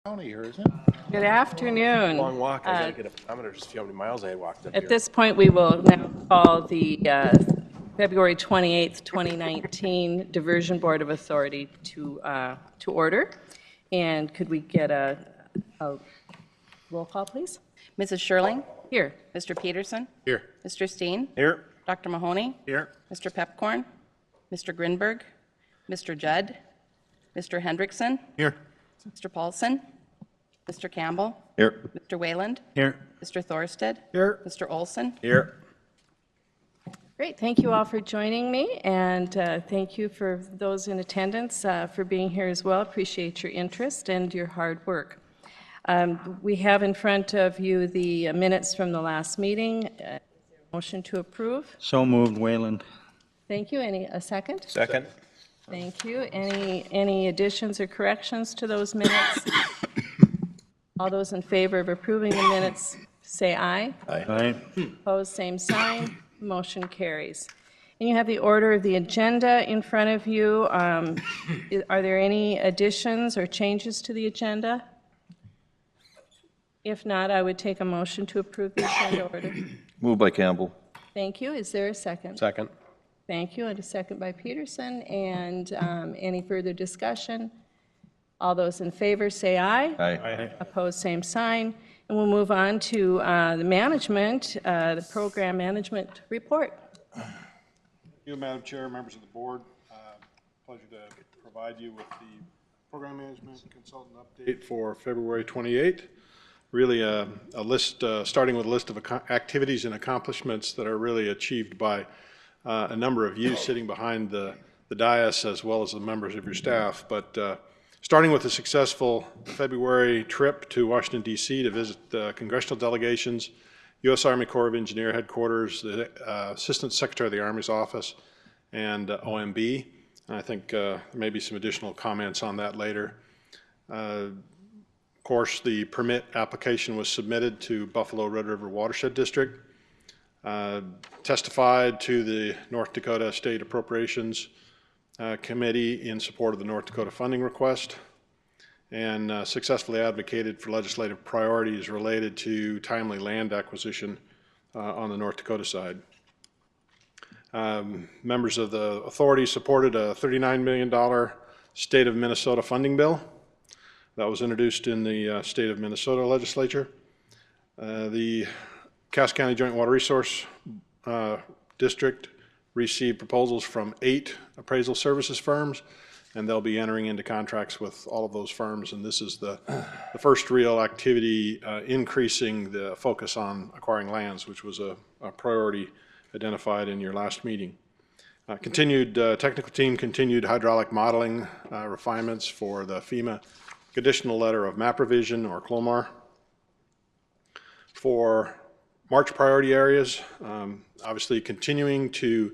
Here, isn't it? Good afternoon. Long walk. I gotta get a pedometer just to see how many miles I had walked up At here. this point, we will now call the February 28th, 2019 Diversion Board of Authority to order. And could we get a roll call, please? Mrs. Sherling? Here. Mr. Peterson? Here. Mr. Steen? Here. Dr. Mahoney? Here. Mr. Pepcorn? Mr. Grinberg? Mr. Judd? Mr. Hendrickson? Here. Mr. Paulson? Mr. Campbell? Here. Mr. Wayland? Here. Mr. Thorsted? Here. Mr. Olson? Here. Great. Thank you all for joining me, and thank you for those in attendance for being here as well. Appreciate your interest and your hard work. We have in front of you the minutes from the last meeting. Motion to approve. So moved, Wayland. Thank you. A second? Second. Thank you. Any additions or corrections to those minutes? All those in favor of approving the minutes, say aye. Aye. Opposed, same sign. Motion carries. And you have the order of the agenda in front of you. Are there any additions or changes to the agenda? If not, I would take a motion to approve the agenda order. Moved by Campbell. Thank you. Is there a second? Second. Thank you. And a second by Peterson. And any further discussion? All those in favor say aye. Aye. Opposed, same sign. And we'll move on to the management, the program management report. Thank you, Madam Chair, members of the board. Pleasure to provide you with the program management consultant update for February 28th. Really a list, starting with a list of activities and accomplishments that are really achieved by a number of you sitting behind the dais as well as the members of your staff. But starting with a successful February trip to Washington, D.C. to visit congressional delegations, U.S. Army Corps of Engineer headquarters, the Assistant Secretary of the Army's office, and OMB. And I think maybe some additional comments on that later. Of course, the permit application was submitted to Buffalo Red River Watershed District. Testified to the North Dakota State Appropriations Committee in support of the North Dakota funding request, and successfully advocated for legislative priorities related to timely land acquisition on the North Dakota side. Members of the authority supported a $39 million state of Minnesota funding bill that was introduced in the state of Minnesota legislature. The Cass County Joint Water Resource District received proposals from 8 appraisal services firms, and they'll be entering into contracts with all of those firms. And this is the first real activity increasing the focus on acquiring lands, which was a priority identified in your last meeting. Technical team continued hydraulic modeling refinements for the FEMA conditional letter of map revision, or CLOMAR. For March priority areas, obviously continuing to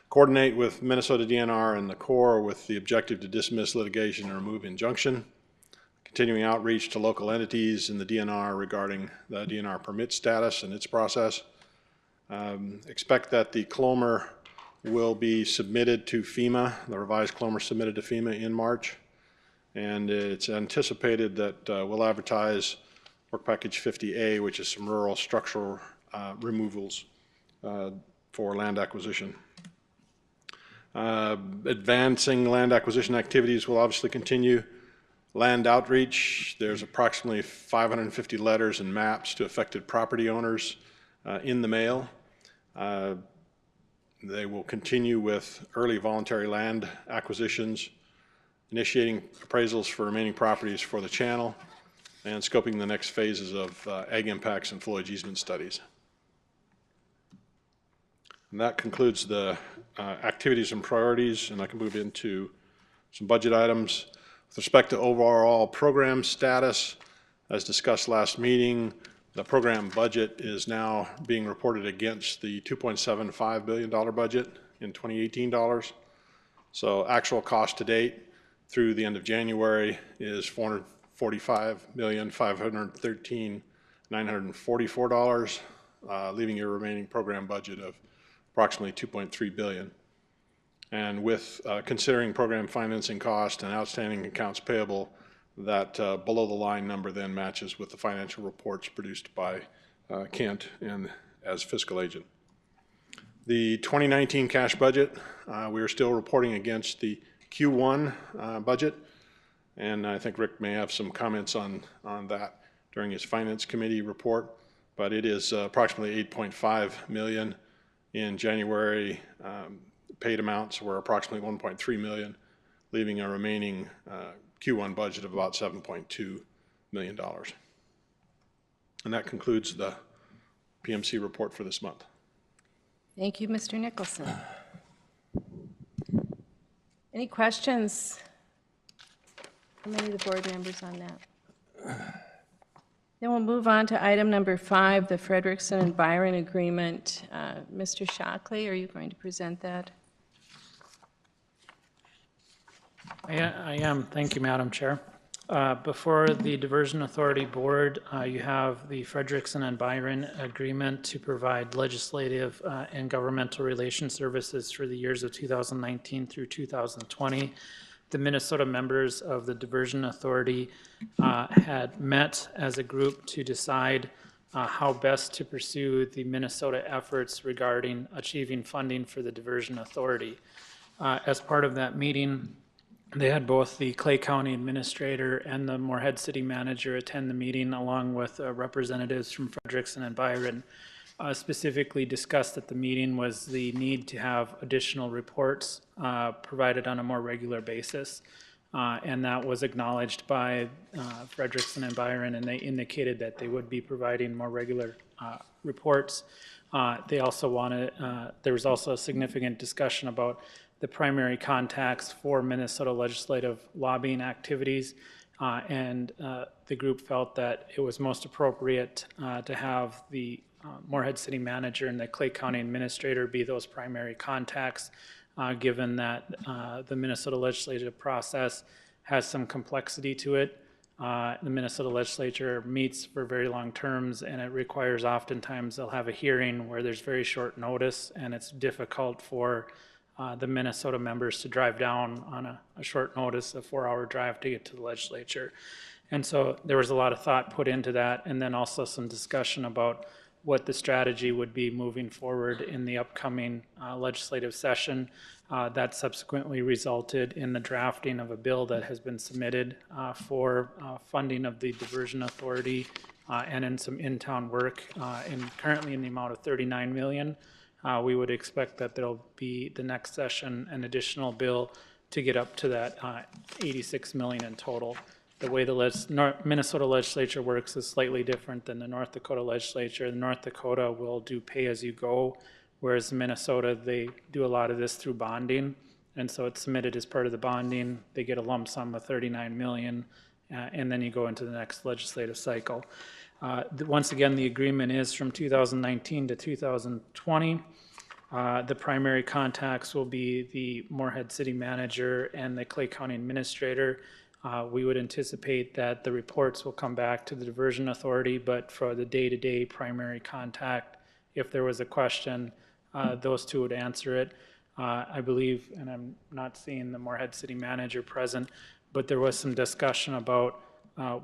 coordinate with Minnesota DNR and the Corps with the objective to dismiss litigation and remove injunction. Continuing outreach to local entities in the DNR regarding the DNR permit status and its process. Expect that the CLOMAR will be submitted to FEMA, the revised CLOMAR submitted to FEMA in March. And it's anticipated that we'll advertise Work Package 50A, which is some rural structural removals for land acquisition. Advancing land acquisition activities will obviously continue. Land outreach, there's approximately 550 letters and maps to affected property owners in the mail. They will continue with early voluntary land acquisitions, initiating appraisals for remaining properties for the channel, and scoping the next phases of ag impacts and flowage easement studies. And that concludes the activities and priorities, and I can move into some budget items. With respect to overall program status, as discussed last meeting, the program budget is now being reported against the $2.75 billion budget in 2018 dollars. So actual cost to date through the end of January is $445,513,944, leaving your remaining program budget of approximately $2.3 billion. And with considering program financing cost and outstanding accounts payable, That below-the-line number then matches with the financial reports produced by Kent and as fiscal agent. The 2019 cash budget, we are still reporting against the Q1 budget, and I think Rick may have some comments on that during his Finance Committee report, but it is approximately 8.5 million. In January, paid amounts were approximately 1.3 million, leaving a remaining Q1 budget of about $7.2 million. And that concludes the PMC report for this month. Thank you, Mr. Nicholson. Any questions from any of the board members on that? Then we'll move on to item number 5, the Frederickson and Byron Agreement. Mr. Shockley, are you going to present that? I am. Thank you, Madam Chair. Before the Diversion Authority Board, you have the Frederickson and Byron Agreement to provide legislative and governmental relations services for the years of 2019 through 2020. The Minnesota members of the Diversion Authority had met as a group to decide how best to pursue the Minnesota efforts regarding achieving funding for the Diversion Authority. As part of that meeting, they had both the Clay County Administrator and the Moorhead City Manager attend the meeting, along with representatives from Frederickson and Byron. Specifically discussed at the meeting was the need to have additional reports provided on a more regular basis. And that was acknowledged by Frederickson and Byron, and they indicated that they would be providing more regular reports. They also wanted, there was also a significant discussion about the primary contacts for Minnesota legislative lobbying activities, and the group felt that it was most appropriate to have the Moorhead City Manager and the Clay County Administrator be those primary contacts, given that the Minnesota legislative process has some complexity to it. The Minnesota legislature meets for very long terms, and it requires oftentimes they'll have a hearing where there's very short notice, and it's difficult for the Minnesota members to drive down on a short notice, a 4-hour drive to get to the legislature. And so there was a lot of thought put into that, and then also some discussion about what the strategy would be moving forward in the upcoming legislative session. That subsequently resulted in the drafting of a bill that has been submitted for funding of the Diversion Authority and in some in-town work, currently in the amount of $39 million. We would expect that there'll be the next session an additional bill to get up to that $86 million in total. The way the Minnesota legislature works is slightly different than the North Dakota legislature. The North Dakota will do pay-as-you-go, whereas Minnesota, they do a lot of this through bonding, and so it's submitted as part of the bonding. They get a lump sum of $39 million, and then you go into the next legislative cycle. Once again, the agreement is from 2019 to 2020. The primary contacts will be the Moorhead City Manager and the Clay County Administrator. We would anticipate that the reports will come back to the Diversion Authority, but for the day-to-day primary contact, if there was a question, those two would answer it. I believe, and I'm not seeing the Moorhead City Manager present, but there was some discussion about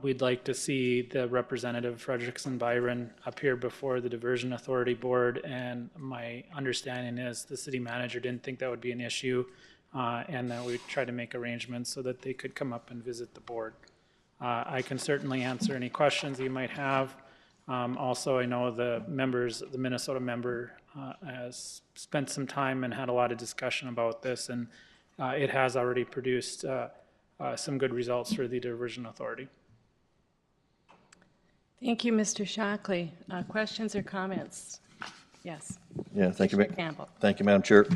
we'd like to see the representative Frederickson Byron appear before the Diversion Authority Board, and my understanding is the city manager didn't think that would be an issue, and that we'd try to make arrangements so that they could come up and visit the board. I can certainly answer any questions you might have. Also, I know the Minnesota member has spent some time and had a lot of discussion about this, and it has already produced some good results for the Diversion Authority. Thank you, Mr. Shockley. Questions or comments? Yes. Yeah, thank you. Mr. Campbell. Thank you, Madam Chair.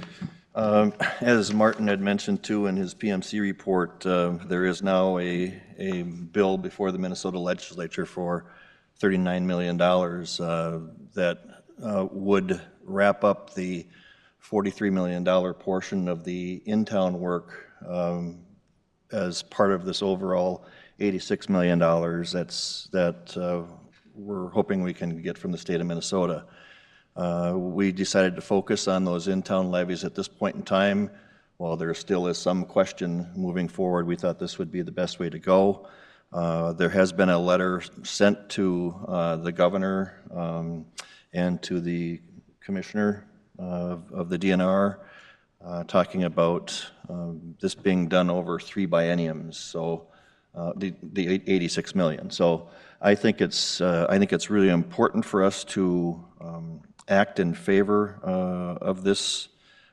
As Martin had mentioned too in his PMC report, there is now a bill before the Minnesota legislature for $39 million that would wrap up the $43 million portion of the in-town work as part of this overall $86 million that we're hoping we can get from the state of Minnesota. We decided to focus on those in-town levies at this point in time. While there still is some question moving forward, we thought this would be the best way to go. There has been a letter sent to the governor and to the commissioner of the DNR talking about this being done over 3 bienniums, so the 86 million. So I think it's really important for us to act in favor of this.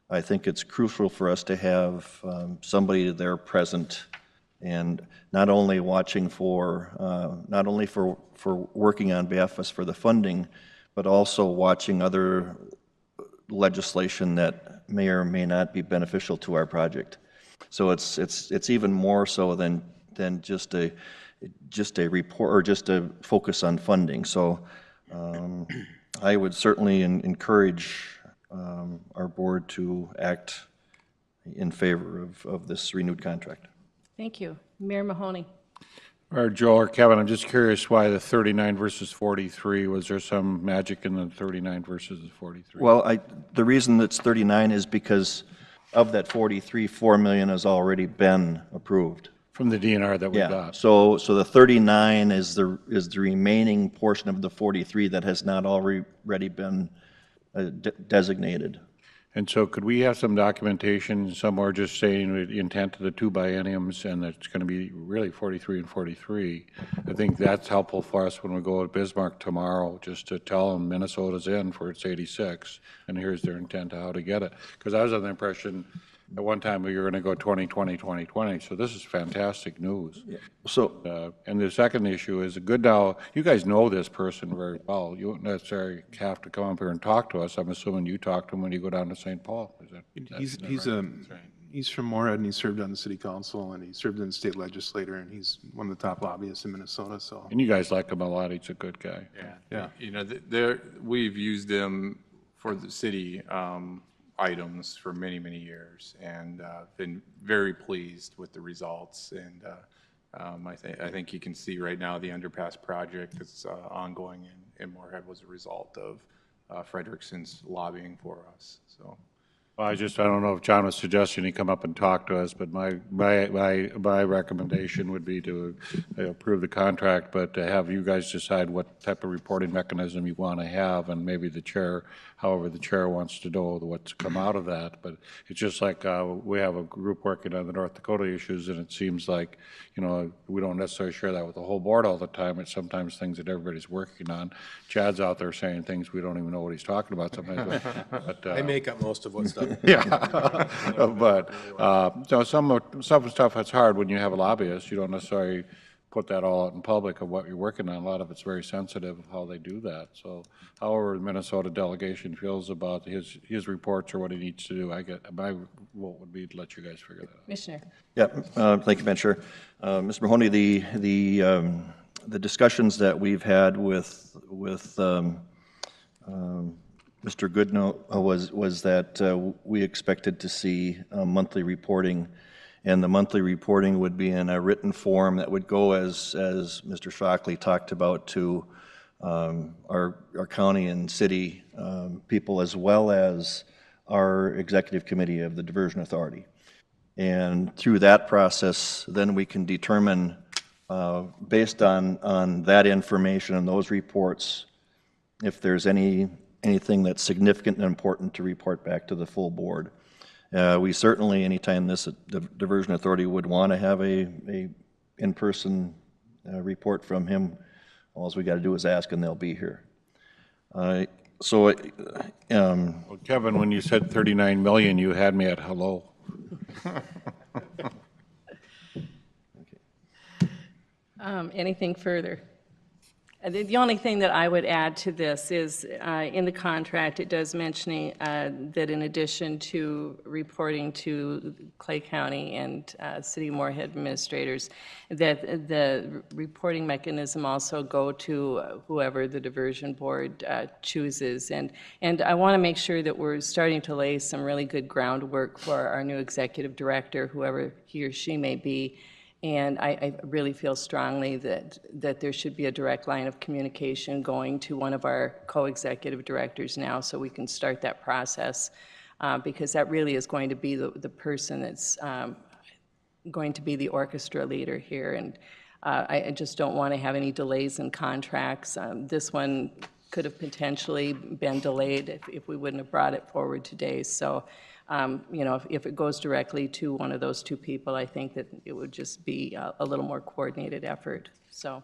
I think it's crucial for us to have somebody there present and not only watching for, not only for working on behalf of us for the funding, but also watching other legislation that may or may not be beneficial to our project. So it's even more so than just a report or just a focus on funding. So I would certainly encourage our board to act in favor of this renewed contract. Thank you. Mayor Mahoney. Or Joel or Kevin, I'm just curious why the 39 versus 43. Was there some magic in the 39 versus the 43? Well, the reason it's 39 is because of that 43, 4 million has already been approved. From the DNR that we Yeah, got. so the 39 is the remaining portion of the 43 that has not already been designated. And so could we have some documentation somewhere just saying the intent of the 2 bienniums and that it's going to be really 43 and 43? I think that's helpful for us when we go to Bismarck tomorrow, just to tell them Minnesota's in for its 86, and here's their intent of how to get it. Because I was under the impression at one time we were going to go 2020, 2020, so this is fantastic news. Yeah. So, and the second issue is good now, you guys know this person very well. You don't necessarily have to come up here and talk to us. I'm assuming you talk to him when you go down to St. Paul. Is that He's from Moorhead, and he served on the city council, and he served in the state legislature, and he's one of the top lobbyists in Minnesota, so. And you guys like him a lot. He's a good guy. Yeah. You know, we've used them for the city items for many, many years, and been very pleased with the results. And I think you can see right now the underpass project that's ongoing in Moorhead was a result of Frederickson's lobbying for us. So. Well, I don't know if John was suggesting he come up and talk to us, but my recommendation would be to approve the contract, but to have you guys decide what type of reporting mechanism you want to have, and maybe the chair, however the chair wants to know what's come out of that. But it's just like we have a group working on the North Dakota issues, and it seems like, you know, we don't necessarily share that with the whole board all the time. It's sometimes things that everybody's working on. Chad's out there saying things we don't even know what he's talking about sometimes. But, I make up most of what's done. yeah, but so some stuff that's hard when you have a lobbyist. You don't necessarily put that all out in public of what you're working on. A lot of it's very sensitive of how they do that. So, however, the Minnesota delegation feels about his reports or what he needs to do, my vote would be to let you guys figure that out. Commissioner. yeah, thank you, Madam Chair. Mr. Mahoney, the discussions that we've had with Mr. Goodnow was that we expected to see monthly reporting, and the monthly reporting would be in a written form that would go, as Mr. Shockley talked about, to our county and city people, as well as our executive committee of the Diversion Authority. And through that process, then we can determine, based on that information and those reports, if there's anything that's significant and important to report back to the full board. We certainly, anytime the Diversion Authority would want to have a in-person report from him, all we got to do is ask and they'll be here. Well, Kevin, when you said 39 million, you had me at hello. Anything further? The only thing that I would add to this is in the contract, it does mention that in addition to reporting to Clay County and City of Moorhead administrators, that the reporting mechanism also go to whoever the diversion board chooses. And I want to make sure that we're starting to lay some really good groundwork for our new executive director, whoever he or she may be. And I really feel strongly that there should be a direct line of communication going to one of our co-executive directors now, so we can start that process, because that really is going to be the person that's going to be the orchestra leader here. And I just don't want to have any delays in contracts. This one could have potentially been delayed if we wouldn't have brought it forward today. So, you know, if it goes directly to one of those two people, I think that it would just be a little more coordinated effort. So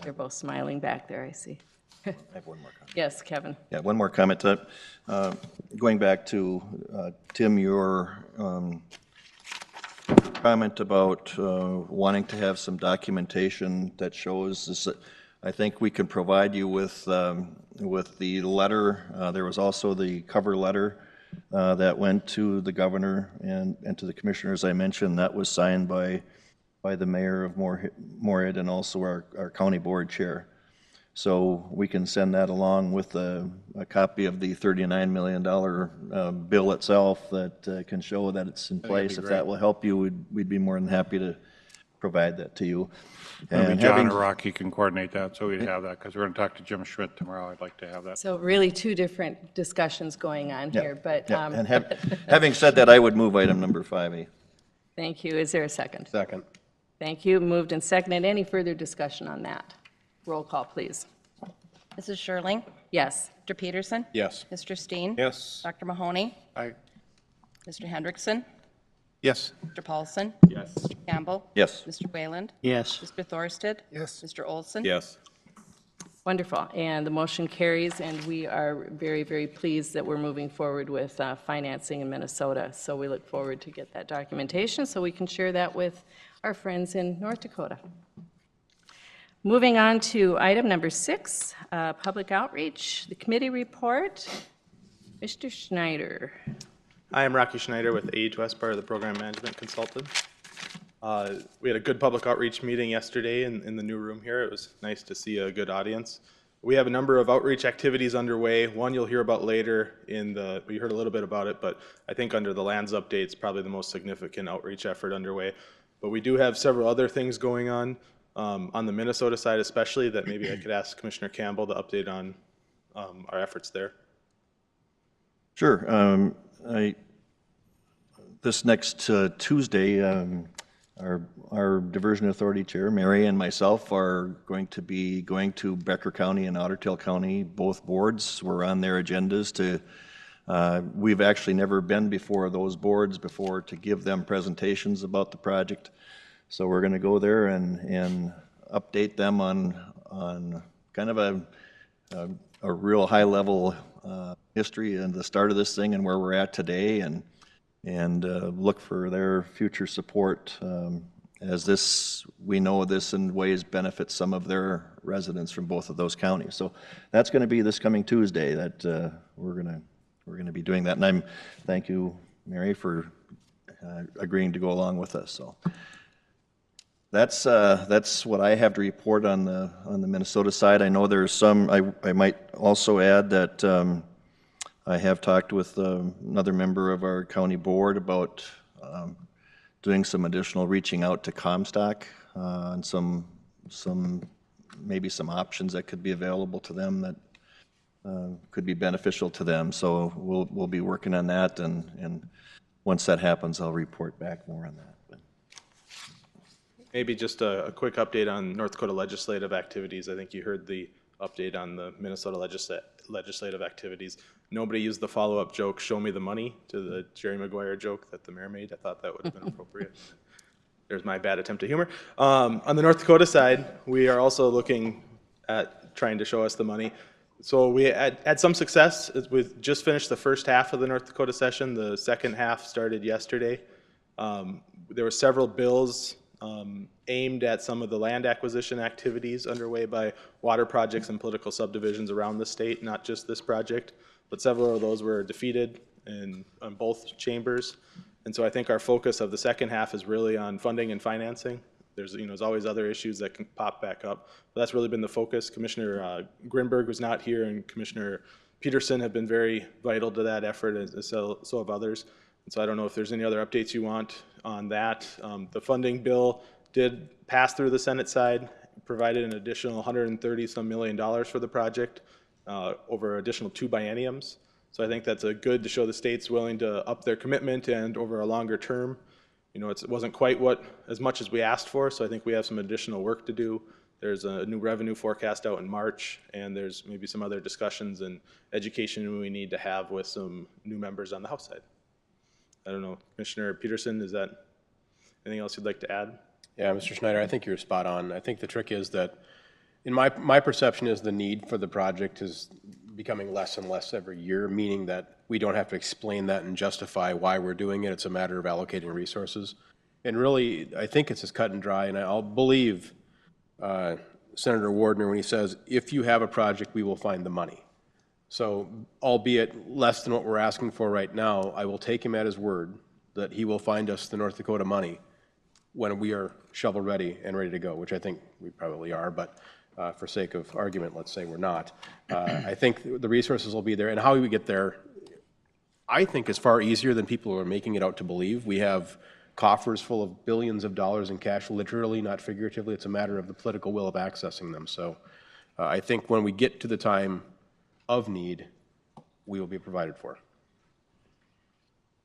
they're both smiling back there, I see. I have one more comment. Yes, Kevin. Yeah, one more comment. Going back to, Tim, your comment about wanting to have some documentation that shows this. I think we can provide you with the letter. There was also the cover letter that went to the governor and to the commissioners I mentioned. That was signed by the mayor of Moorhead and also our county board chair. So we can send that along with a copy of the $39 million bill itself that can show that it's in place. If that will help you, we'd be more than happy to provide that to you. Maybe And John or Rocky can coordinate that, so we'd have that, because we're going to talk to Jim Schmidt tomorrow. I'd like to have that. So really two different discussions going on Yeah, here, but yeah. And having said that, I would move item number 5A. thank you. Is there a second? Second. Thank you. Moved and seconded. Any further discussion on that? Roll call, please. Mrs. Sherling? Yes. Mr. Peterson? Yes. Mr. Steen? Yes. Dr. Mahoney? Aye. Mr. Hendrickson? Yes. Mr. Paulson? Yes. Mr. Campbell? Yes. Mr. Wayland? Yes. Mr. Thorsted? Yes. Mr. Olson? Yes. Wonderful. And the motion carries, and we are very, very pleased that we're moving forward with financing in Minnesota. So we look forward to get that documentation so we can share that with our friends in North Dakota. Moving on to item number 6, public outreach, the committee report. Mr. Schneider. I am Rocky Schneider with Age West, part of the program management consultant. We had a good public outreach meeting yesterday in the new room here. It was nice to see a good audience. We have a number of outreach activities underway. One you'll hear about later we heard a little bit about it, but I think under the lands update, it's probably the most significant outreach effort underway. But we do have several other things going on the Minnesota side especially, that maybe I could ask Commissioner Campbell to update on our efforts there. Sure. This next Tuesday, our Diversion Authority Chair, Mary, and myself are going to be going to Becker County and Otter Tail County. Both boards were on their agendas we've actually never been before those boards before to give them presentations about the project. So we're going to go there and update them on kind of a real high-level history and the start of this thing and where we're at today, and look for their future support as we know this in ways benefits some of their residents from both of those counties. So that's going to be this coming Tuesday that we're going to be doing that. And thank you, Mary, for agreeing to go along with us. So that's what I have to report on the Minnesota side. I know there's some. I might also add that I have talked with another member of our county board about doing some additional reaching out to Comstock and maybe some options that could be available to them that could be beneficial to them. So we'll be working on that, and once that happens, I'll report back more on that. Maybe just a quick update on North Dakota legislative activities. I think you heard the update on the Minnesota legislative activities. Nobody used the follow-up joke, "Show me the money," to the Jerry Maguire joke that the mayor made. I thought that would have been appropriate. There's my bad attempt at humor. On the North Dakota side, we are also looking at trying to show us the money. So we had some success. We've just finished the first half of the North Dakota session. The second half started yesterday. There were several bills aimed at some of the land acquisition activities underway by water projects and political subdivisions around the state, not just this project, but several of those were defeated on both chambers. And so I think our focus of the second half is really on funding and financing. There's always other issues that can pop back up, but that's really been the focus. Commissioner Grinberg was not here, and Commissioner Peterson have been very vital to that effort, as so have others. And so I don't know if there's any other updates you want on that. The funding bill did pass through the Senate side, provided an additional $130-some million for the project over additional 2 bienniums. So I think that's good to show the state's willing to up their commitment and over a longer term. You know, it wasn't quite as much as we asked for, so I think we have some additional work to do. There's a new revenue forecast out in March, and there's maybe some other discussions and education we need to have with some new members on the House side. I don't know, Commissioner Peterson, is that anything else you'd like to add? Yeah, Mr. Schneider, I think you're spot on. I think the trick is that, in my perception is the need for the project is becoming less and less every year, meaning that we don't have to explain that and justify why we're doing it. It's a matter of allocating resources. And really, I think it's as cut and dry, and I'll believe Senator Wardner when he says, if you have a project, we will find the money. So, albeit less than what we're asking for right now, I will take him at his word that he will find us the North Dakota money when we are shovel ready and ready to go, which I think we probably are, but for sake of argument, let's say we're not. I think the resources will be there, and how we get there, I think is far easier than people are making it out to believe. We have coffers full of billions of dollars in cash, literally, not figuratively. It's a matter of the political will of accessing them. So I think when we get to the time of need, we will be provided for.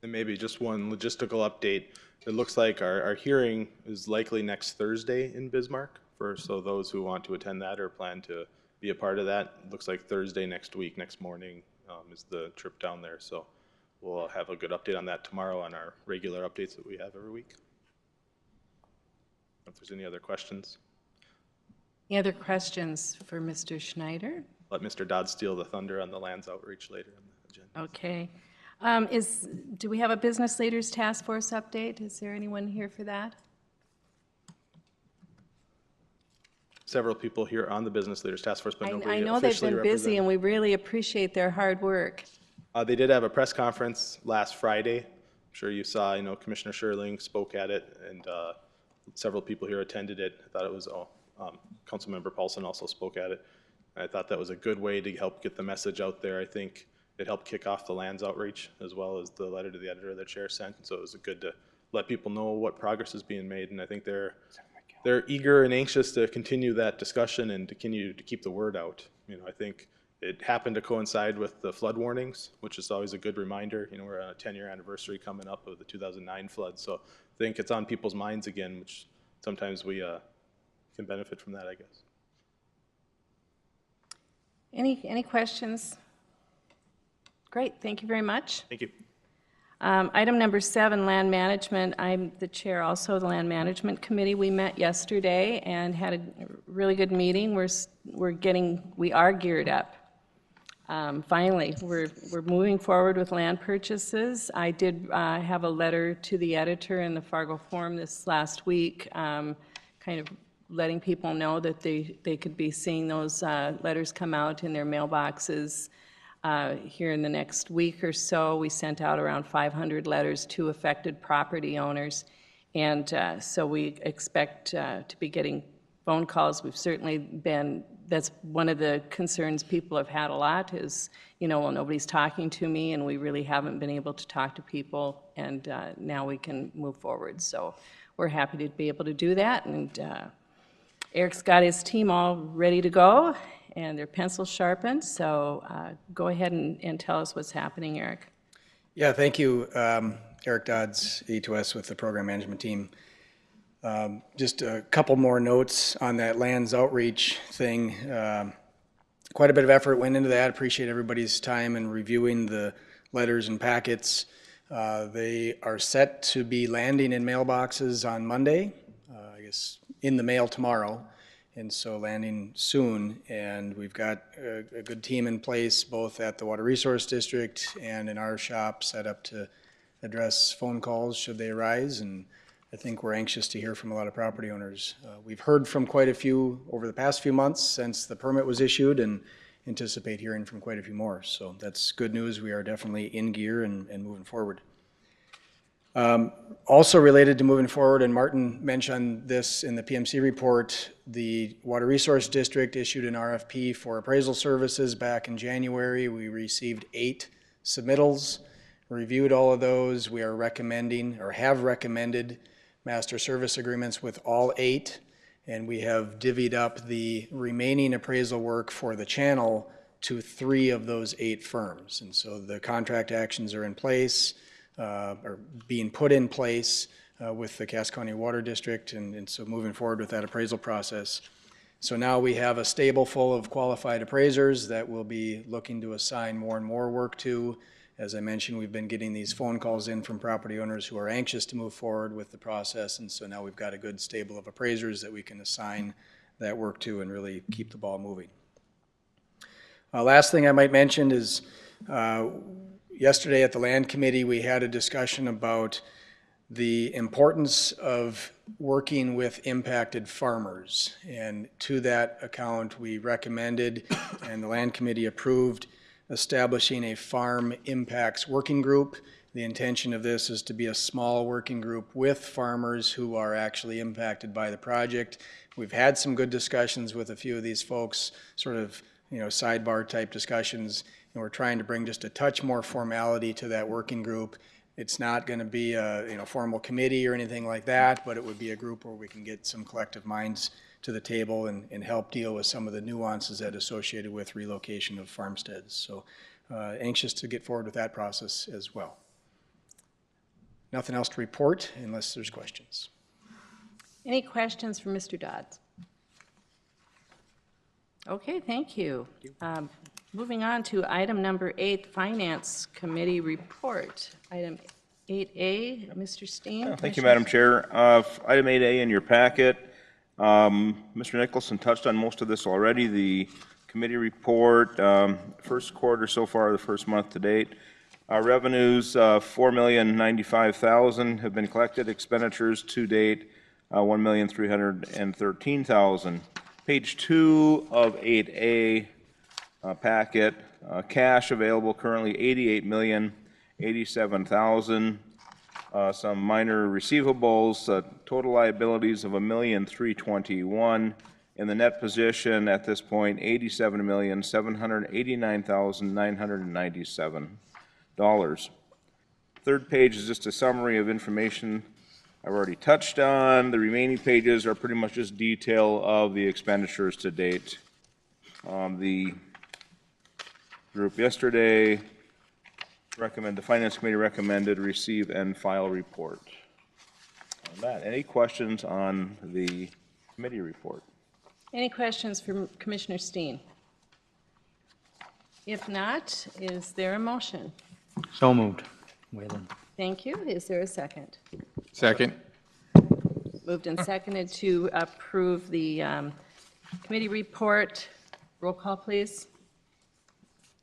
And maybe just one logistical update. It looks like our hearing is likely next Thursday in Bismarck. So those who want to attend that or plan to be a part of that, it looks like Thursday next week, next morning is the trip down there. So we'll have a good update on that tomorrow on our regular updates that we have every week. If there's any other questions. Any other questions for Mr. Schneider? Let Mr. Dodd steal the thunder on the lands outreach later on the agenda. Okay. Do we have a Business Leaders Task Force update? Is there anyone here for that? Several people here on the Business Leaders Task Force, but nobody I know they've officially been busy, represented. and we really appreciate their hard work. They did have a press conference last Friday. I'm sure you saw, Commissioner Sherling spoke at it, and several people here attended it. I thought it was, Councilmember Paulson also spoke at it. I thought that was a good way to help get the message out there. I think it helped kick off the lands outreach as well as the letter to the editor the chair sent. So it was good to let people know what progress is being made, and I think they're eager and anxious to continue that discussion and to continue to keep the word out. I think it happened to coincide with the flood warnings, which is always a good reminder. We're on a 10-year anniversary coming up of the 2009 flood, so I think it's on people's minds again, which sometimes we can benefit from that, I guess. Any questions? Great, thank you very much. Thank you. Item number 7, land management. I'm the chair also of the Land Management Committee. We met yesterday and had a really good meeting. We are geared up. Finally, we're moving forward with land purchases. I did have a letter to the editor in the Fargo Forum this last week, kind of letting people know that they could be seeing those letters come out in their mailboxes here in the next week or so. We sent out around 500 letters to affected property owners, and so we expect to be getting phone calls. We've certainly been, that's one of the concerns people have had a lot is, well, nobody's talking to me, and we really haven't been able to talk to people, and now we can move forward. So we're happy to be able to do that, and Eric's got his team all ready to go, and their pencils sharpened, so go ahead and tell us what's happening, Eric. Yeah, thank you. Eric Dodds, E2S with the program management team. Just a couple more notes on that lands outreach thing. Quite a bit of effort went into that. Appreciate everybody's time in reviewing the letters and packets. They are set to be landing in mailboxes on Monday, I guess in the mail tomorrow. And so landing soon, and we've got a good team in place both at the Water Resource District and in our shop set up to address phone calls should they arise, and I think we're anxious to hear from a lot of property owners. We've heard from quite a few over the past few months since the permit was issued, and anticipate hearing from quite a few more. So that's good news. We are definitely in gear and moving forward. Also related to moving forward, and Martin mentioned this in the PMC report, the Water Resource District issued an RFP for appraisal services back in January. We received 8 submittals, reviewed all of those. We are recommending, or have recommended, master service agreements with all 8, and we have divvied up the remaining appraisal work for the channel to 3 of those 8 firms. And so the contract actions are in place, are being put in place with the Cass County Water District, and so moving forward with that appraisal process. So now we have a stable full of qualified appraisers that we'll be looking to assign more and more work to. As I mentioned, we've been getting these phone calls in from property owners who are anxious to move forward with the process, and so now we've got a good stable of appraisers that we can assign that work to and really keep the ball moving. Last thing I might mention is yesterday at the Land Committee, we had a discussion about the importance of working with impacted farmers. And to that account, we recommended, and the Land Committee approved, establishing a farm impacts working group. The intention of this is to be a small working group with farmers who are actually impacted by the project. We've had some good discussions with a few of these folks, sort of, sidebar type discussions, and we're trying to bring just a touch more formality to that working group. It's not going to be a formal committee or anything like that, but it would be a group where we can get some collective minds to the table and help deal with some of the nuances that are associated with relocation of farmsteads. So anxious to get forward with that process as well. Nothing else to report unless there's questions. Any questions for Mr. Dodds? Okay, thank you. Moving on to item number 8, Finance Committee Report. Item 8A, Mr. Steen. Thank you, Madam Chair. Item 8A in your packet. Mr. Nicholson touched on most of this already. The committee report, first quarter so far, the first month to date. Revenues, $4,095,000 have been collected. Expenditures to date, $1,313,000. Page 2 of 8A packet, cash available currently $88,087,000. Some minor receivables, total liabilities of $1,321,000. In the net position at this point, $87,789,997. Third page is just a summary of information I've already touched on. The remaining pages are pretty much just detail of the expenditures to date. The group yesterday the Finance Committee recommended receive and file report. On that, any questions on the committee report? Any questions for Commissioner Steen? If not, is there a motion? So moved. Whalen. Thank you. Is there a second? Second. Moved and seconded to approve the committee report. Roll call, please.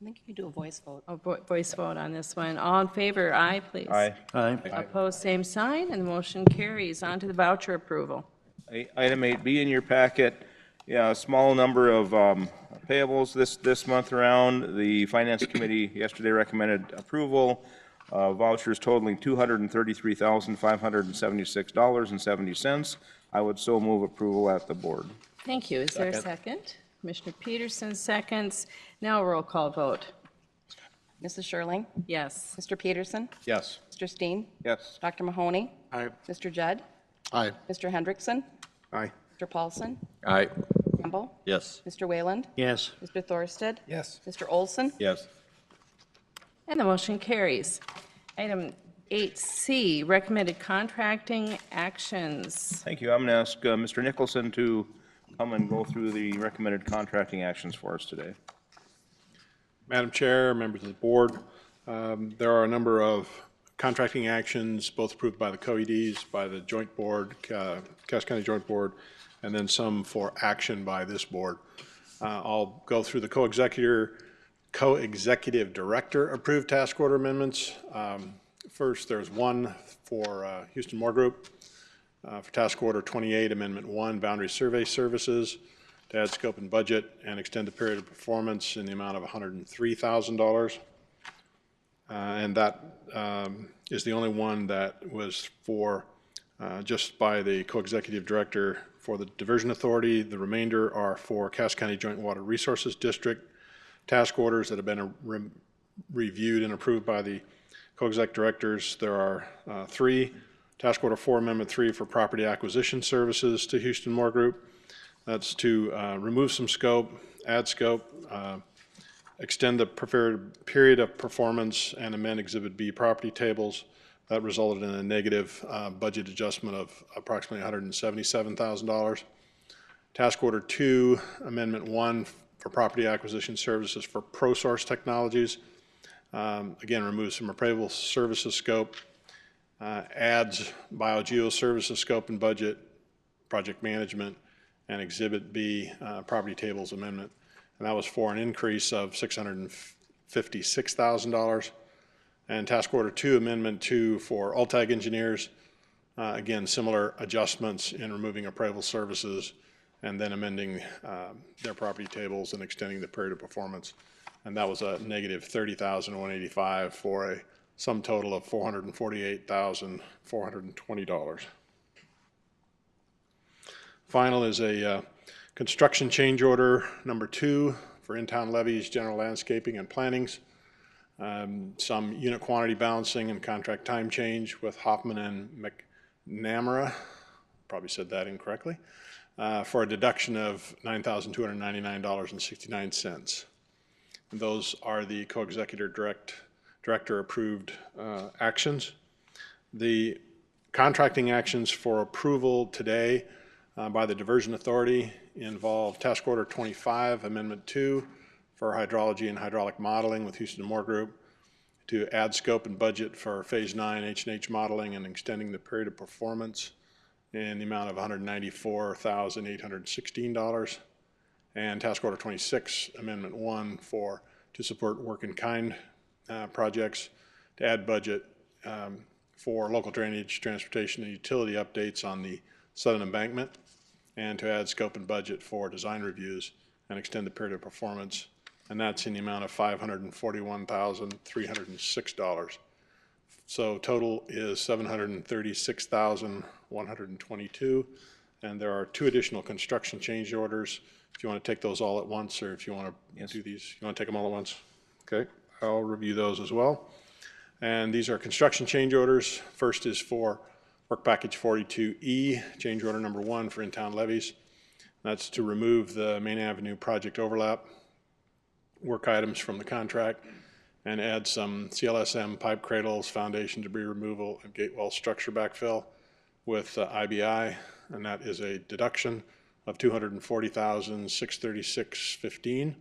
I think you can do a voice vote. Oh, voice vote on this one. All in favor, aye, please. Aye. Aye. Opposed, same sign, and the motion carries. On to the voucher approval. Item 8B in your packet, a small number of payables this month around. The Finance Committee yesterday recommended approval. Vouchers totaling $233,576.70. I would so move approval at the board. Thank you. Is there a second? Commissioner Peterson seconds. Now a roll call vote. Mrs. Sherling? Yes. Mr. Peterson? Yes. Mr. Steen? Yes. Dr. Mahoney? Aye. Mr. Judd? Aye. Mr. Hendrickson? Aye. Mr. Paulson? Aye. Campbell? Yes. Mr. Wayland? Yes. Mr. Thorsted? Yes. Mr. Olson? Yes. And the motion carries. Item 8C, recommended contracting actions. Thank you. I'm going to ask Mr. Nicholson to come and go through the recommended contracting actions for us today. Madam Chair, members of the board, there are a number of contracting actions, both approved by the co-EDs, by the joint board, Cass County Joint Board, and then some for action by this board. I'll go through the co-executive director approved task order amendments. First, there's one for Houston Moore Group for task order 28, amendment 1, boundary survey services to add scope and budget and extend the period of performance in the amount of $103,000. And that is the only one that was for just by the co-executive director for the Diversion Authority. The remainder are for Cass County Joint Water Resources District task orders that have been reviewed and approved by the co-exec directors. There are 3. Task Order 4, Amendment 3 for property acquisition services to Houston Moore Group. That's to remove some scope, add scope, extend the preferred period of performance, and amend Exhibit B property tables. That resulted in a negative budget adjustment of approximately $177,000. Task Order 2, Amendment 1 for property acquisition services for ProSource Technologies. Again, removes some appraisal services scope, adds BioGeo services scope and budget, project management, and Exhibit B, property tables amendment. And that was for an increase of $656,000. And Task Order 2, Amendment 2 for Ultag engineers. Again, similar adjustments in removing appraisal services and then amending their property tables and extending the period of performance. And that was a negative $30,185 for a sum total of $448,420. Final is a construction change order number 2 for in-town levies, general landscaping and plantings. Some unit quantity balancing and contract time change with Hoffman and McNamara, probably said that incorrectly, for a deduction of $9,299.69. Those are the co-executive director approved actions. The contracting actions for approval today by the Diversion Authority involve Task Order 25, Amendment 2 for hydrology and hydraulic modeling with Houston Moore Group, to add scope and budget for Phase 9 H&H modeling and extending the period of performance in the amount of $194,816. And Task Order 26, Amendment 1 to support work-in-kind projects, to add budget for local drainage, transportation, and utility updates on the southern embankment, and to add scope and budget for design reviews and extend the period of performance. And that's in the amount of $541,306. So total is $736,122. And there are 2 additional construction change orders. If you want to take those all at once, or if you want to do these, you want to take them all at once? Okay, I'll review those as well. And these are construction change orders. First is for Work Package 42E, change order number 1 for in-town levies. That's to remove the Main Avenue project overlap work items from the contract and add some CLSM pipe cradles, foundation debris removal, and gate wall structure backfill with IBI, and that is a deduction of $240,636.15.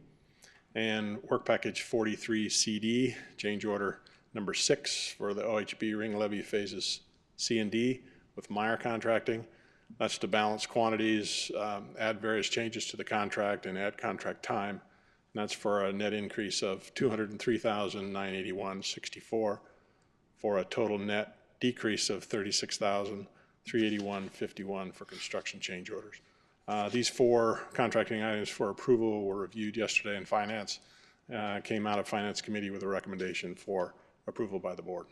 And Work Package 43 CD, change order number 6 for the OHB ring levy phases C and D with Meyer Contracting. That's to balance quantities, add various changes to the contract, and add contract time. And that's for a net increase of $203,981.64 for a total net decrease of $36,381.51 for construction change orders. These 4 contracting items for approval were reviewed yesterday in Finance, came out of Finance Committee with a recommendation for approval by the board.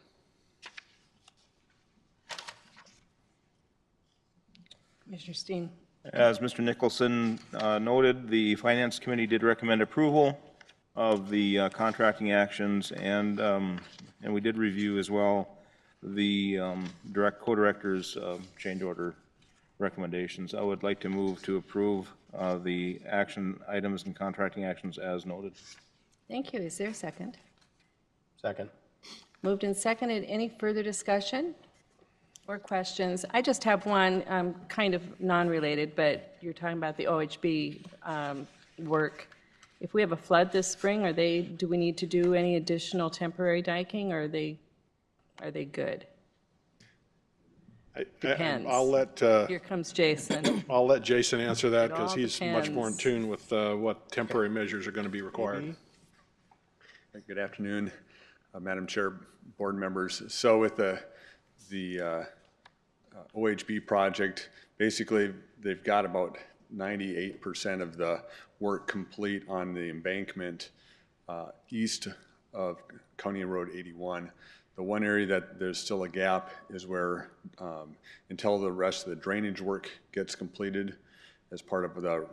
Commissioner Steen. As Mr. Nicholson noted, the Finance Committee did recommend approval of the contracting actions, and we did review as well the co-director's change order recommendations. I would like to move to approve the action items and contracting actions as noted. Thank you. Is there a second? Second. Moved and seconded. Any further discussion or questions? I just have one kind of non-related, but you're talking about the OHB work. If we have a flood this spring, do we need to do any additional temporary diking, or are they good? Depends. I'll let Here comes Jason. I'll let Jason answer that, because all he's much more in depends. tune with what temporary measures are going to be required. Good afternoon, Madam Chair, board members. So with the OHB project, basically they've got about 98% of the work complete on the embankment east of County Road 81. The one area that there's still a gap is where, until the rest of the drainage work gets completed as part of the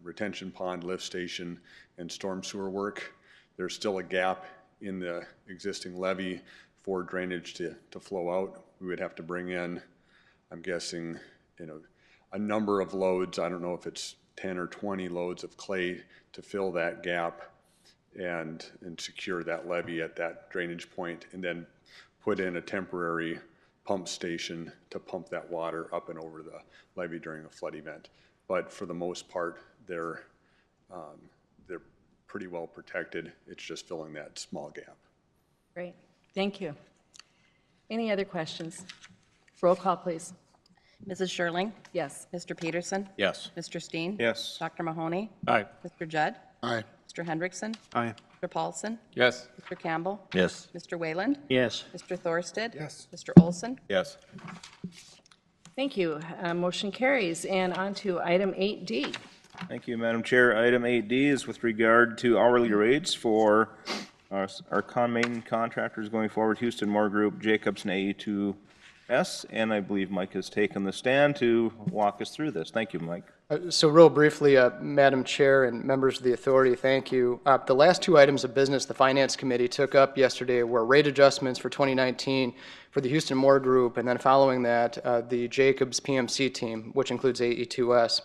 retention pond, lift station, and storm sewer work, there's still a gap in the existing levee for drainage to flow out. We would have to bring in, I'm guessing, a number of loads. I don't know if it's 10 or 20 loads of clay to fill that gap and secure that levee at that drainage point, and then put in a temporary pump station to pump that water up and over the levee during a flood event. But for the most part, they're pretty well protected. It's just filling that small gap. Great, thank you. Any other questions? Roll call, please. Mrs. Sherling? Yes. Mr. Peterson? Yes. Mr. Steen? Yes. Dr. Mahoney? Aye. Mr. Judd? Aye. Mr. Hendrickson? Aye. Mr. Paulson? Yes. Mr. Campbell? Yes. Mr. Wayland? Yes. Mr. Thorsted? Yes. Mr. Olson? Yes. Thank you. Motion carries. And on to item 8D. Thank you, Madam Chair. Item 8D is with regard to hourly rates for our main contractors going forward, Houston Moore Group, Jacobs, and AE2S. And I believe Mike has taken the stand to walk us through this. Thank you, Mike. So real briefly, Madam Chair and members of the authority, thank you. The last two items of business the Finance Committee took up yesterday were rate adjustments for 2019 for the Houston Moore Group, and then following that, the Jacobs PMC team, which includes AE2S.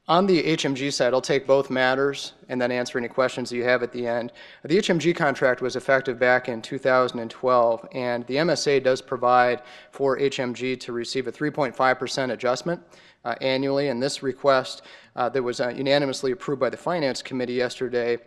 On the HMG side, I'll take both matters and then answer any questions that you have at the end. The HMG contract was effective back in 2012, and the MSA does provide for HMG to receive a 3.5% adjustment annually, and this request that was unanimously approved by the Finance Committee yesterday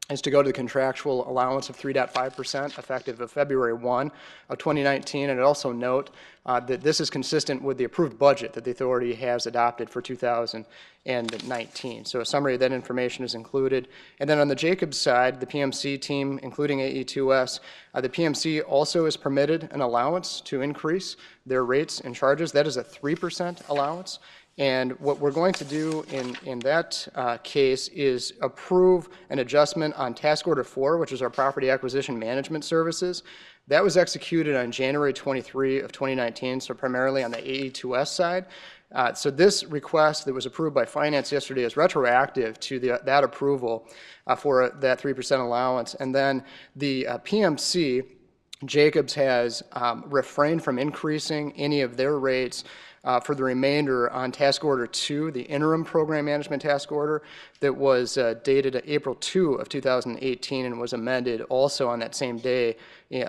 is to go to the contractual allowance of 3.5% effective of February 1 of 2019. And I'd also note that this is consistent with the approved budget that the authority has adopted for 2019. So a summary of that information is included. And then on the Jacobs side, the PMC team, including AE2S, the PMC also is permitted an allowance to increase their rates and charges. That is a 3% allowance. And what we're going to do in that case is approve an adjustment on Task Order 4, which is our property acquisition management services. That was executed on January 23 of 2019, so primarily on the AE2S side. So this request that was approved by Finance yesterday is retroactive to that approval for that 3% allowance. And then the PMC, Jacobs has refrained from increasing any of their rates for the remainder on Task Order 2, the interim program management task order that was dated April 2 of 2018 and was amended also on that same day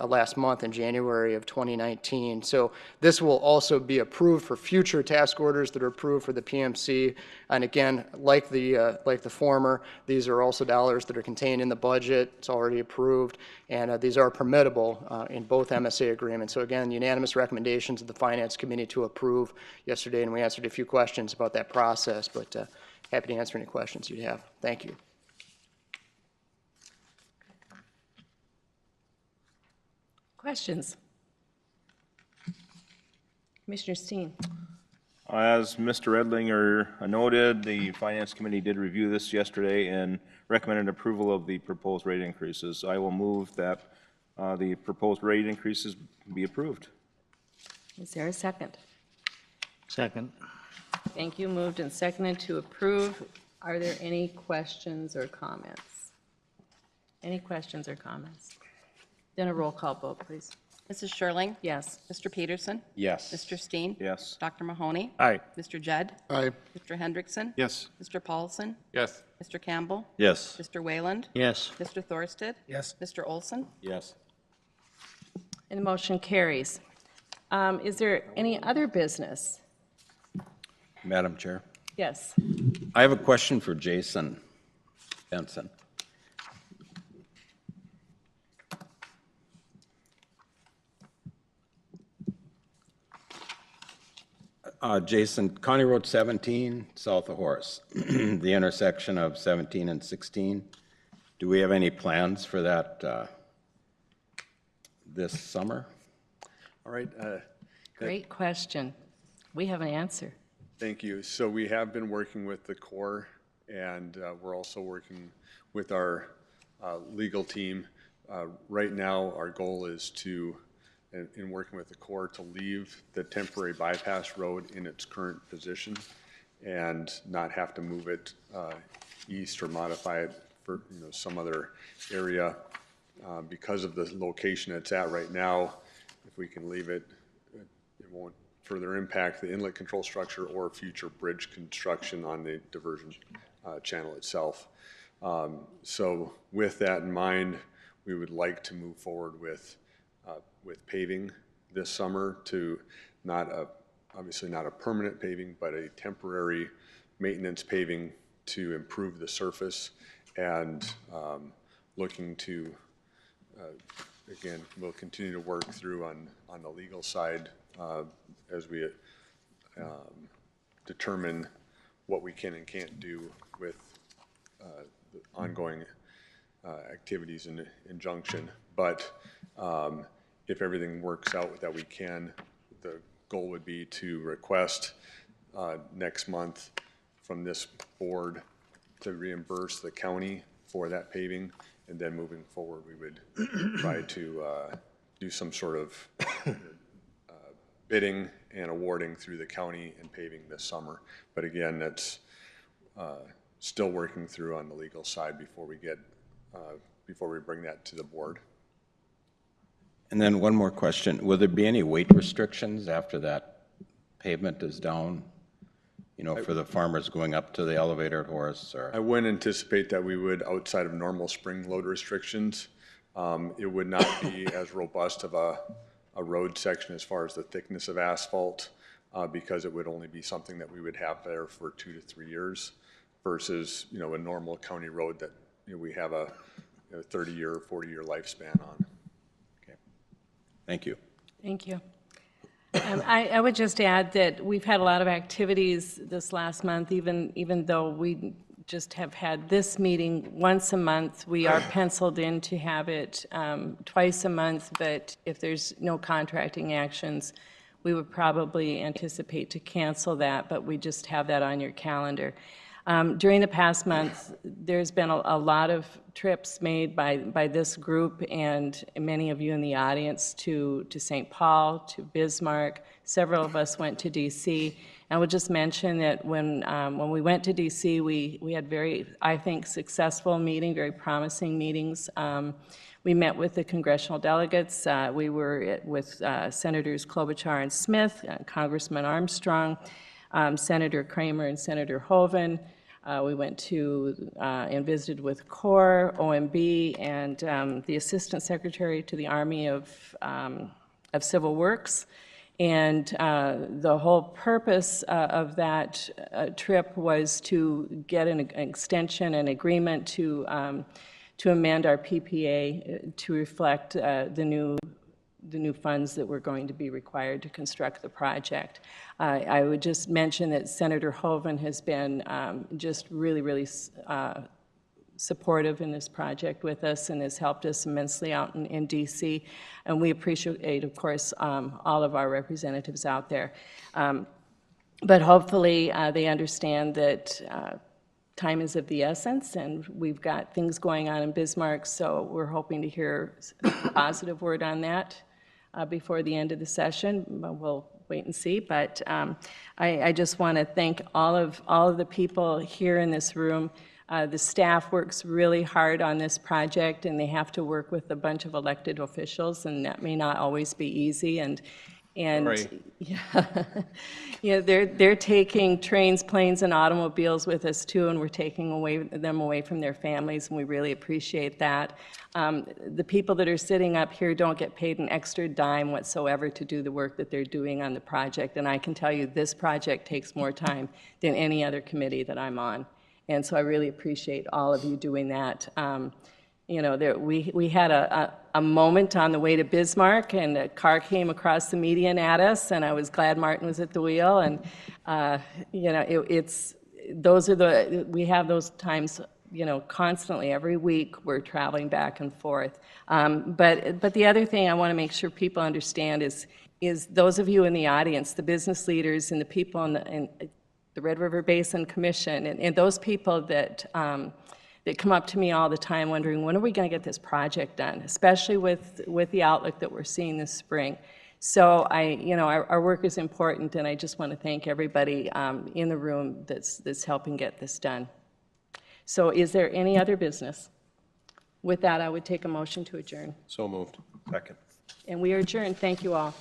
last month in January of 2019. So this will also be approved for future task orders that are approved for the PMC. And again, like the former, these are also dollars that are contained in the budget. It's already approved, and these are permittable in both MSA agreements. So again, unanimous recommendations of the Finance Committee to approve yesterday, and we answered a few questions about that process, but happy to answer any questions you'd have. Thank you. Questions? Commissioner Steen. As Mr. Redlinger noted, the Finance Committee did review this yesterday and recommended approval of the proposed rate increases. I will move that the proposed rate increases be approved. Is there a second? Second. Thank you. Moved and seconded to approve. Are there any questions or comments? Any questions or comments? Then a roll call vote, please. Mrs. Sherling? Yes. Mr. Peterson? Yes. Mr. Steen? Yes. Dr. Mahoney? Aye. Mr. Judd? Aye. Mr. Hendrickson? Yes. Mr. Paulson? Yes. Mr. Campbell? Yes. Mr. Wayland? Yes. Mr. Thorsted? Yes. Mr. Olson? Yes. And the motion carries. Is there any other business? Madam Chair, Yes. I have a question for Jason Benson. Jason, County Road 17, south of Horace, the intersection of 17 and 16. Do we have any plans for that this summer? All right. Great question. We have an answer. Thank you. So we have been working with the Corps, and we're also working with our legal team. Right now, our goal is to, in working with the Corps, to leave the temporary bypass road in its current position and not have to move it east or modify it for some other area. Because of the location it's at right now, if we can leave it, it won't further impact the inlet control structure or future bridge construction on the diversion channel itself. So with that in mind, we would like to move forward with with paving this summer to obviously not a permanent paving, but a temporary maintenance paving to improve the surface, and looking to, again, we'll continue to work through on the legal side as we determine what we can and can't do with the ongoing activities in injunction. But if everything works out that we can, the goal would be to request next month from this board to reimburse the county for that paving, and then moving forward, we would try to do some sort of bidding and awarding through the county and paving this summer. But again, that's still working through on the legal side before we bring that to the board. And then one more question. Will there be any weight restrictions after that pavement is down? You know, for the farmers going up to the elevator at Horace, or? I wouldn't anticipate that we would, outside of normal spring load restrictions. It would not be as robust of a road section as far as the thickness of asphalt, because it would only be something that we would have there for 2 to 3 years versus, you know, a normal county road that, you know, we have a 30-year or 40-year lifespan on. Okay. Thank you. Thank you. I would just add that we've had a lot of activities this last month, even though we just have had this meeting once a month. We are penciled in to have it twice a month, but if there's no contracting actions, we would probably anticipate to cancel that, but we just have that on your calendar. During the past month, there's been a lot of trips made by this group and many of you in the audience to St. Paul, to Bismarck. Several of us went to DC. I would just mention that when we went to DC, we had very, I think, successful meeting, very promising meetings. We met with the congressional delegates. We were with Senators Klobuchar and Smith, Congressman Armstrong, Senator Kramer and Senator Hoeven. We went to and visited with CORE, OMB, and the Assistant Secretary to the Army of Civil Works. And the whole purpose of that trip was to get an extension, an agreement to amend our PPA to reflect the new funds that were going to be required to construct the project. I would just mention that Senator Hoeven has been just really supportive in this project with us and has helped us immensely out in DC. And we appreciate, of course, all of our representatives out there. But hopefully they understand that time is of the essence, and we've got things going on in Bismarck, so we're hoping to hear a positive word on that before the end of the session. We'll wait and see, but I just want to thank all of the people here in this room. The staff works really hard on this project, and they have to work with a bunch of elected officials, and that may not always be easy. And yeah, they're taking trains, planes, and automobiles with us too, and we're taking them away from their families, and we really appreciate that. The people that are sitting up here don't get paid an extra dime whatsoever to do the work that they're doing on the project, and I can tell you this project takes more time than any other committee that I'm on, and so I really appreciate all of you doing that. You know, we had a moment on the way to Bismarck, and a car came across the median at us, and I was glad Martin was at the wheel. And you know, we have those times, you know, constantly. Every week we're traveling back and forth. But the other thing I want to make sure people understand is those of you in the audience, the business leaders and the people in the Red River Basin Commission, and those people that come up to me all the time wondering, when are we going to get this project done, especially with the outlook that we're seeing this spring. So you know, our work is important, and I just want to thank everybody in the room that's helping get this done. So is there any other business? With that, I would take a motion to adjourn. So moved. Second. And we are adjourned. Thank you all.